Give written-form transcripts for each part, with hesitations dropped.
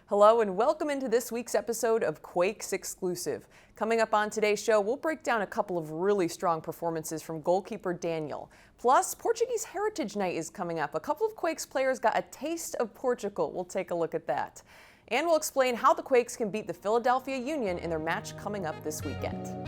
Hello and welcome into this week's episode of Quakes Exclusive. Coming up on today's show, we'll break down a couple of really strong performances from goalkeeper Daniel. Plus, Portuguese Heritage Night is coming up. A couple of Quakes players got a taste of Portugal. We'll take a look at that. And we'll explain how the Quakes can beat the Philadelphia Union in their match coming up this weekend.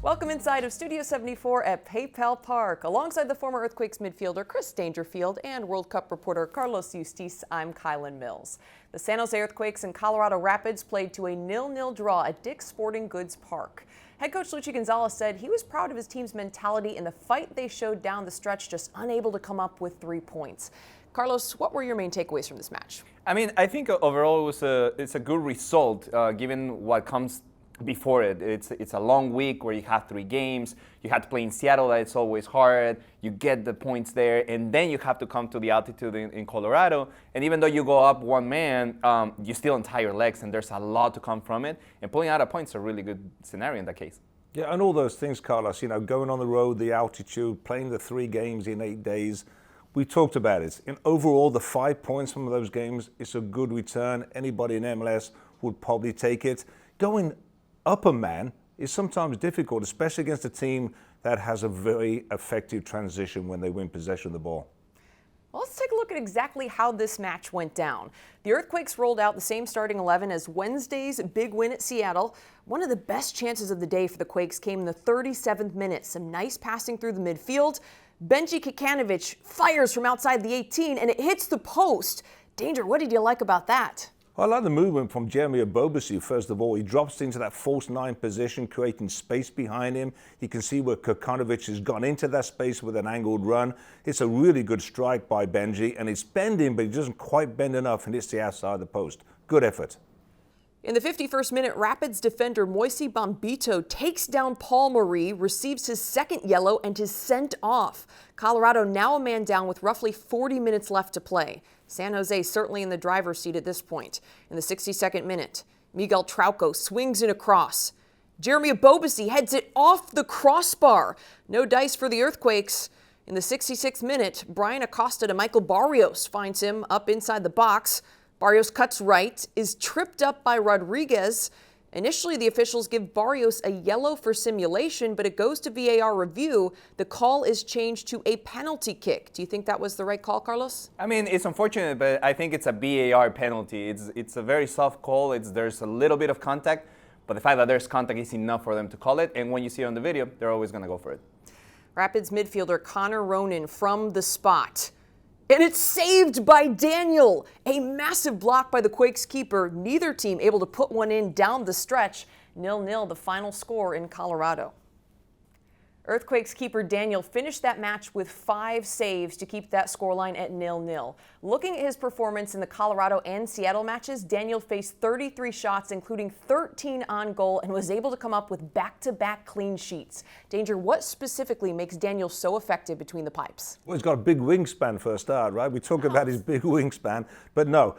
Welcome inside of Studio 74 at PayPal Park. Alongside the former Earthquakes midfielder Chris Dangerfield and World Cup reporter Carlos Yustis, I'm Kylen Mills. The San Jose Earthquakes and Colorado Rapids played to a 0-0 draw at Dick's Sporting Goods Park. Head coach Luchi Gonzalez said he was proud of his team's mentality in the fight they showed down the stretch, just unable to come up with 3 points. Carlos, what were your main takeaways from this match? I think overall it's a good result given what comes before it. It's a long week where you have 3 games. You have to play in Seattle, that's always hard. You get the points there, and then you have to come to the altitude in Colorado. And even though you go up one man, you still on tired legs, and there's a lot to come from it. And pulling out a point is a really good scenario in that case. Yeah, and all those things, Carlos, going on the road, the altitude, playing the 3 games in 8 days. We talked about it. And overall, the 5 points from those games, it's a good return. Anybody in MLS would probably take it. Going up a man is sometimes difficult, especially against a team that has a very effective transition when they win possession of the ball. Well, let's take a look at exactly how this match went down. The Earthquakes rolled out the same starting 11 as Wednesday's big win at Seattle. One of the best chances of the day for the Quakes came in the 37th minute. Some nice passing through the midfield. Benji Kikanovic fires from outside the 18 and it hits the post. Danger, what did you like about that? Well, I like the movement from Jeremy Abobasi, first of all. He drops into that false 9 position, creating space behind him. You can see where Kikanovic has gone into that space with an angled run. It's a really good strike by Benji, and it's bending, but he doesn't quite bend enough, and hits the outside of the post. Good effort. In the 51st minute, Rapids defender Moisey Bombito takes down Paul Marie, receives his 2nd yellow, and is sent off. Colorado now a man down with roughly 40 minutes left to play. San Jose certainly in the driver's seat at this point. In the 62nd minute, Miguel Trauco swings in a cross. Jeremy Abobasi heads it off the crossbar. No dice for the Earthquakes. In the 66th minute, Brian Acosta to Michael Barrios finds him up inside the box. Barrios cuts right, is tripped up by Rodriguez. Initially, the officials give Barrios a yellow for simulation, but it goes to VAR review. The call is changed to a penalty kick. Do you think that was the right call, Carlos? It's unfortunate, but I think it's a VAR penalty. It's a very soft call. There's a little bit of contact, but the fact that there's contact is enough for them to call it. And when you see it on the video, they're always going to go for it. Rapids midfielder Connor Ronan from the spot. And it's saved by Daniel. A massive block by the Quakes keeper. Neither team able to put one in down the stretch. 0-0 the final score in Colorado. Earthquakes keeper Daniel finished that match with 5 saves to keep that scoreline at 0-0. Looking at his performance in the Colorado and Seattle matches, Daniel faced 33 shots, including 13 on goal, and was able to come up with back-to-back clean sheets. Danger, what specifically makes Daniel so effective between the pipes? Well, he's got a big wingspan for a start, right? We talk about his big wingspan, but no.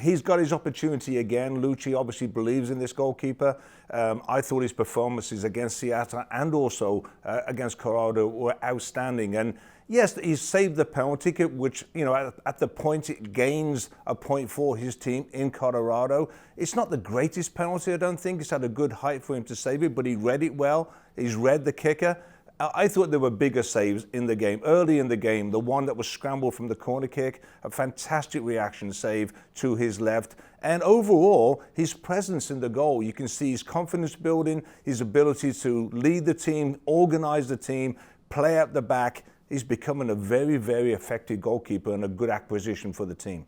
He's got his opportunity again. Luchi obviously believes in this goalkeeper. I thought his performances against Seattle and also against Colorado were outstanding. And yes, he saved the penalty kick, which, at the point it gains a point for his team in Colorado. It's not the greatest penalty, I don't think. It's had a good height for him to save it, but he read it well. He's read the kicker. I thought there were bigger saves in the game. Early in the game, the one that was scrambled from the corner kick, a fantastic reaction save to his left. And overall, his presence in the goal, you can see his confidence building, his ability to lead the team, organize the team, play out the back. He's becoming a very, very effective goalkeeper and a good acquisition for the team.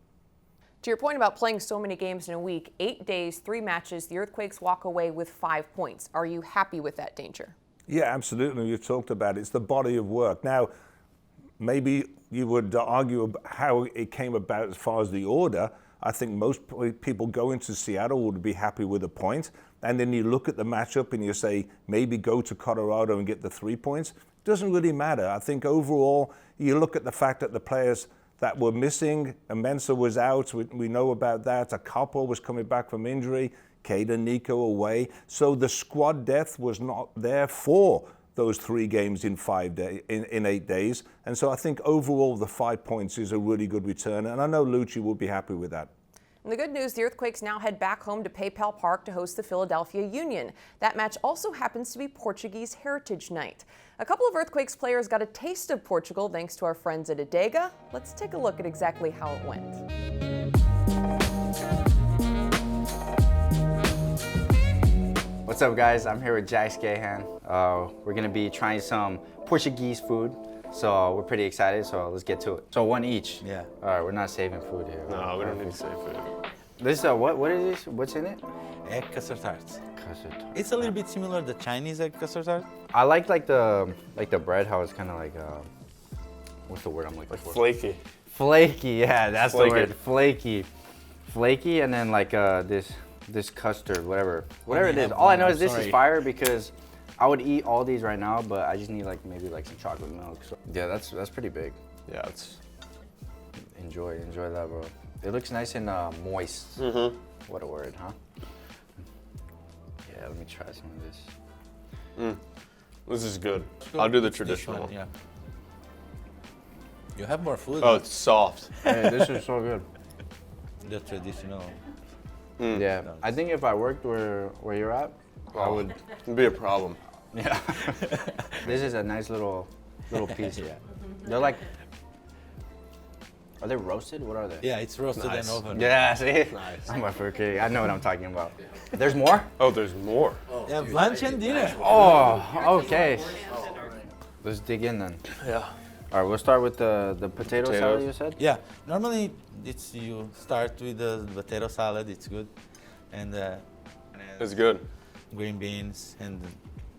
To your point about playing so many games in a week, 8 days, 3 matches, the Earthquakes walk away with 5 points. Are you happy with that, Danger? Yeah, absolutely. You talked about it. It's the body of work. Now, maybe you would argue about how it came about as far as the order. I think most people go into Seattle would be happy with a point. And then you look at the matchup and you say, maybe go to Colorado and get the 3 points. Doesn't really matter. I think overall, you look at the fact that the players that were missing, Mensah was out, we know about that. A couple was coming back from injury. Caden Nico away. So the squad depth was not there for those 3 games in 8 days. And so I think overall the 5 points is a really good return, and I know Lucci will be happy with that. And the good news, the Earthquakes now head back home to PayPal Park to host the Philadelphia Union. That match also happens to be Portuguese Heritage Night. A couple of Earthquakes players got a taste of Portugal thanks to our friends at Adega. Let's take a look at exactly how it went. What's up, guys? I'm here with Jack Scahan. We're gonna be trying some Portuguese food, so we're pretty excited, so let's get to it. So 1 each? Yeah. All right, we're not saving food here. No, we don't need to save food. This, what is this? What's in it? Egg custard tarts. Custard tart. It's a little bit similar to the Chinese egg custard tart. I like the bread, how it's kind of like, what's the word I'm looking for? Flaky. Flaky, yeah, that's Flaky. the word. Flaky, and then like this custard, whatever it is. All I know is this is fire because I would eat all these right now, but I just need like maybe like some chocolate milk. So yeah, that's pretty big. Yeah, it's. Enjoy that, bro. It looks nice and moist. Mm-hmm. What a word, huh? Yeah, let me try some of this. This is good. I'll do the traditional. Yeah. You have more food. Oh, it's soft. Hey, this is so good. The traditional. Yeah, I think if I worked where you're at, I would. It'd be a problem. Yeah. This is a nice little piece. Yeah. They're like. Are they roasted? What are they? Yeah, it's roasted Nice. and oven. Yeah, see? Nice. I'm a freaking. I know what I'm talking about. There's more? Oh, there's more. Yeah, lunch and dinner. Oh, okay. Let's dig in then. Yeah. All right, we'll start with the potato salad you said? Yeah, normally you start with the potato salad. It's good, and It's good. green beans, and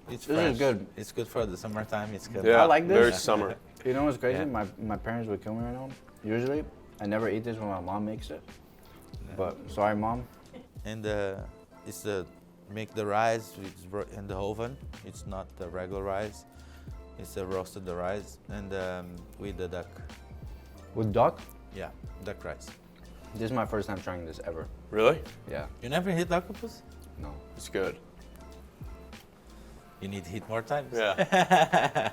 it's This fresh. is good. It's good for the summertime. It's good. Yeah. I like this. Very summer. You know what's crazy? Yeah. My parents would kill me right now. Usually, I never eat this when my mom makes it. But sorry, Mom. And it's make the rice in the oven. It's not the regular rice. It's roasted the rice and with the duck. With duck? Yeah, duck rice. This is my first time trying this ever. Really? Yeah. You never hit octopus? No. It's good. You need to hit more times. Yeah.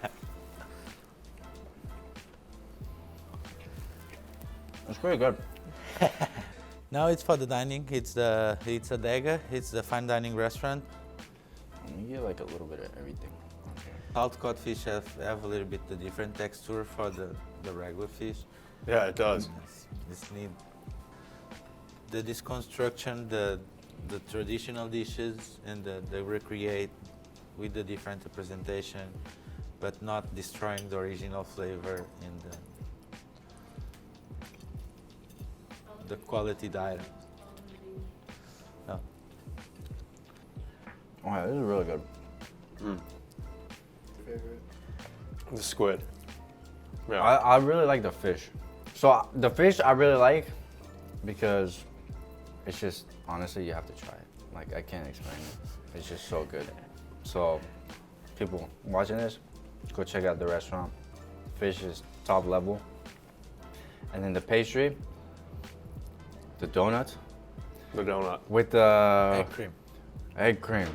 It's pretty good. Now it's for the dining. It's Adega. It's the fine dining restaurant. Let me get like a little bit of everything on here. Salt cod fish have a little bit the different texture for the regular fish. Yeah, it does. It's neat. The deconstruction, the traditional dishes, and the recreate with the different representation, but not destroying the original flavor and the quality diet. No. Oh, yeah, this is really good. The squid. Yeah. I really like the fish. So the fish I really like because it's just, honestly, you have to try it. Like, I can't explain it. It's just so good. So people watching this, go check out the restaurant. Fish is top level. And then the pastry, the donut The donut. with the Egg cream. egg cream.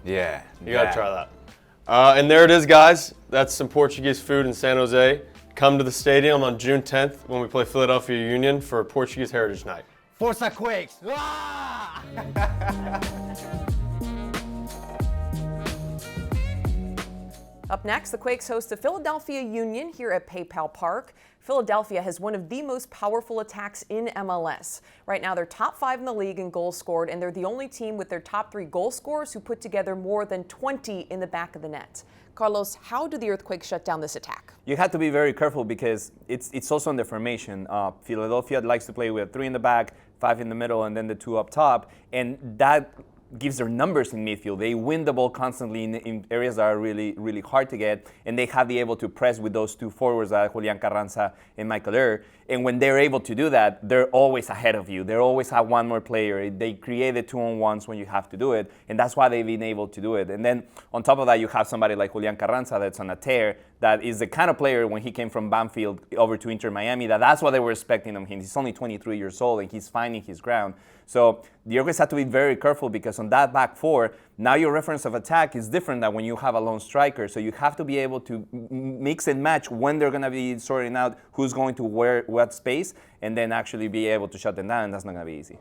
Yeah. You gotta try that. And there it is, guys. That's some Portuguese food in San Jose. Come to the stadium on June 10th when we play Philadelphia Union for Portuguese Heritage Night. Forza Quakes! Up next, the Quakes host the Philadelphia Union here at PayPal Park. Philadelphia has one of the most powerful attacks in MLS. Right now, they're top 5 in the league in goals scored, and they're the only team with their top 3 goal scorers who put together more than 20 in the back of the net. Carlos, how do the Earthquakes shut down this attack? You have to be very careful because it's also in the formation. Philadelphia likes to play with 3 in the back, 5 in the middle, and then the 2 up top, and that gives their numbers in midfield. They win the ball constantly in areas that are really, really hard to get, and they have the able to press with those 2 forwards, Julian Carranza and Michael Err. And when they're able to do that, they're always ahead of you. They always have one more player. They create the 2-on-1s when you have to do it, and that's why they've been able to do it. And then on top of that, you have somebody like Julian Carranza that's on a tear that is the kind of player when he came from Banfield over to Inter Miami, that's what they were expecting of him. He's only 23 years old and he's finding his ground. So the Orcas have to be very careful because on that back four, now your reference of attack is different than when you have a lone striker. So you have to be able to mix and match when they're going to be sorting out who's going to what space and then actually be able to shut them down, and that's not going to be easy.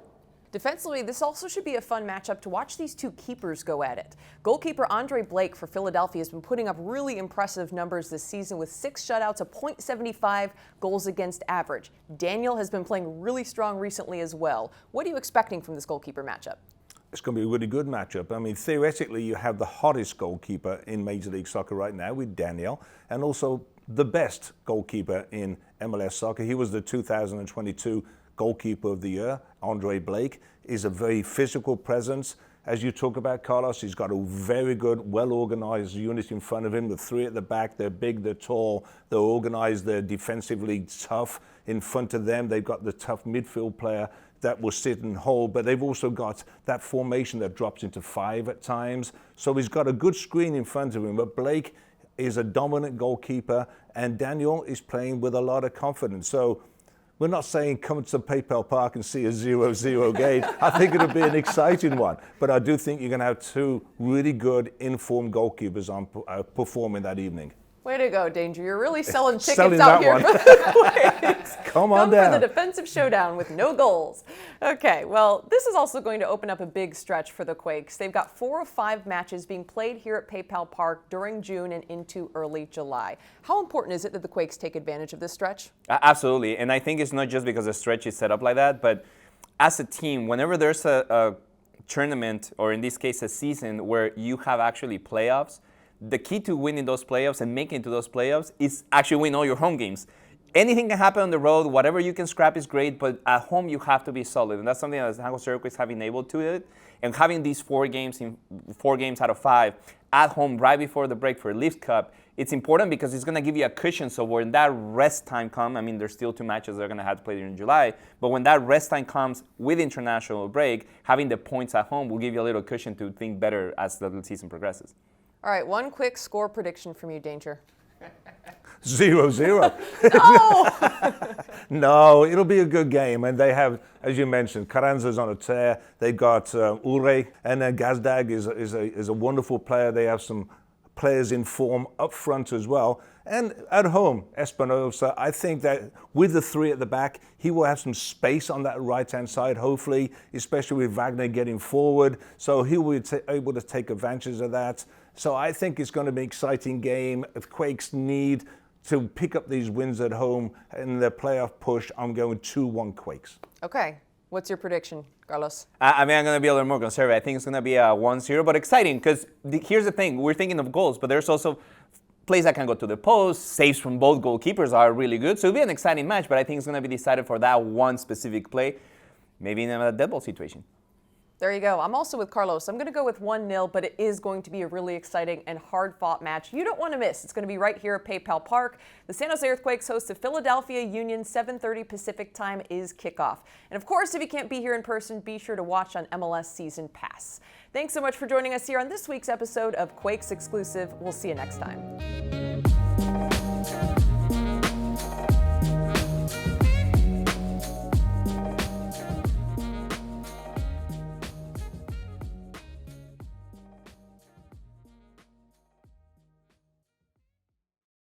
Defensively, this also should be a fun matchup to watch these two keepers go at it. Goalkeeper Andre Blake for Philadelphia has been putting up really impressive numbers this season with 6 shutouts, a .75 goals against average. Daniel has been playing really strong recently as well. What are you expecting from this goalkeeper matchup? It's going to be a really good matchup. I mean, theoretically, you have the hottest goalkeeper in Major League Soccer right now with Daniel, and also the best goalkeeper in MLS soccer. He was the 2022 Goalkeeper of the Year. Andre Blake is a very physical presence. As you talk about, Carlos, he's got a very good, well-organized unit in front of him. The 3 at the back, they're big, they're tall, they're organized, they're defensively tough. In front of them, they've got the tough midfield player that will sit and hold, but they've also got that formation that drops into 5 at times. So he's got a good screen in front of him, but Blake is a dominant goalkeeper, and Daniel is playing with a lot of confidence. So we're not saying come to PayPal Park and see a 0-0 game. I think it'll be an exciting one. But I do think you're going to have 2 really good informed goalkeepers on performing that evening. Way to go, Danger. You're really selling tickets Selling out that here one. for the Quakes. Come on down. For the defensive showdown with no goals. Okay, well, this is also going to open up a big stretch for the Quakes. They've got 4 of 5 matches being played here at PayPal Park during June and into early July. How important is it that the Quakes take advantage of this stretch? Absolutely, and I think it's not just because the stretch is set up like that, but as a team, whenever there's a tournament, or in this case a season, where you have actually playoffs, the key to winning those playoffs and making it to those playoffs is actually win all your home games. Anything can happen on the road. Whatever you can scrap is great, but at home you have to be solid, and that's something that San Jose Earthquakes have been able to do. And having these 4 games out of 5 at home right before the break for a Leafs Cup, it's important because it's going to give you a cushion. So when that rest time comes, I mean, there's still 2 matches they're going to have to play during July, but when that rest time comes with international break, having the points at home will give you a little cushion to think better as the season progresses. All right, one quick score prediction from you, Danger. 0-0. No! No, it'll be a good game. And they have, as you mentioned, Carranza's on a tear. They've got Ure, and then Gazdag is a wonderful player. They have some players in form up front as well. And at home, Espinosa, I think that with the 3 at the back, he will have some space on that right-hand side, hopefully, especially with Wagner getting forward. So he will be able to take advantage of that. So I think it's going to be an exciting game. If Quakes need to pick up these wins at home in their playoff push, I'm going 2-1 Quakes. Okay, what's your prediction, Carlos? I mean, I'm going to be a little more conservative. I think it's going to be a 1-0, but exciting because here's the thing. We're thinking of goals, but there's also plays that can go to the post. Saves from both goalkeepers are really good. So it'll be an exciting match, but I think it's going to be decided for that one specific play, maybe in a dead ball situation. There you go. I'm also with Carlos. I'm going to go with 1-0, but it is going to be a really exciting and hard-fought match you don't want to miss. It's going to be right here at PayPal Park. The San Jose Earthquakes host the Philadelphia Union. 7:30 Pacific time is kickoff. And of course, if you can't be here in person, be sure to watch on MLS Season Pass. Thanks so much for joining us here on this week's episode of Quakes Exclusive. We'll see you next time.